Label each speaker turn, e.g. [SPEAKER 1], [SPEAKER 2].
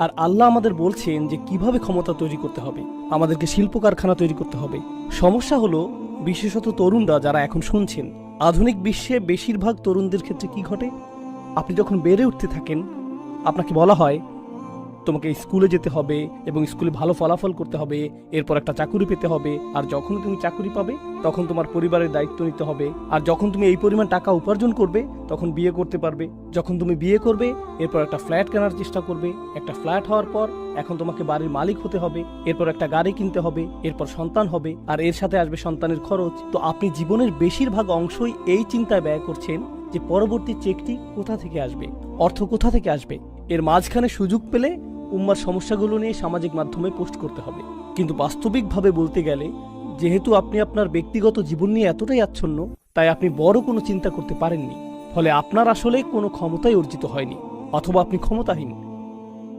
[SPEAKER 1] আর আল্লাহ আমাদের বলছেন যে কিভাবে ক্ষমতা তৈরি করতে হবে, আমাদেরকে শিল্প কারখানা তৈরি করতে হবে। সমস্যা হলো বিশেষত তরুণরা যারা এখন শুনছেন, আধুনিক বিশ্বে বেশিরভাগ তরুণদের ক্ষেত্রে কি ঘটে, আপনি যখন বেড়ে উঠতে থাকেন আপনাকে বলা হয় তোমাকে স্কুলে যেতে হবে এবং স্কুলে ভালো ফলাফল করতে হবে, এরপর একটা চাকুরি পেতে হবে, আর যখন তুমি চাকুরি পাবে তখন তোমার পরিবারের দায়িত্ব নিতে হবে, আর যখন তুমি এই পরিমাণ টাকা উপার্জন করবে তখন বিয়ে করতে পারবে, যখন তুমি বিয়ে করবে এরপর একটা ফ্ল্যাট কেনার চেষ্টা করবে, একটা ফ্ল্যাট হওয়ার পর এখন তোমাকে বাড়ির মালিক হতে হবে, এরপর একটা গাড়ি কিনতে হবে, এরপর সন্তান হবে, আর এর সাথে আসবে সন্তানের খরচ। তো আপনি জীবনের বেশিরভাগ অংশই এই চিন্তায় ব্যয় করছেন যে পরবর্তী চেকটি কোথা থেকে আসবে, অর্থ কোথা থেকে আসবে। এর মাঝখানে সুযোগ পেলে উম্মার সমস্যাগুলো নিয়ে সামাজিক মাধ্যমে পোস্ট করতে হবে। কিন্তু বাস্তবিকভাবে বলতে গেলে যেহেতু আপনি আপনার ব্যক্তিগত জীবন নিয়ে এতটাই আচ্ছন্ন, তাই আপনি বড় কোনো চিন্তা করতে পারেননি, ফলে আপনার আসলে কোনো ক্ষমতাই অর্জিত হয়নি, অথবা আপনি ক্ষমতাহীন।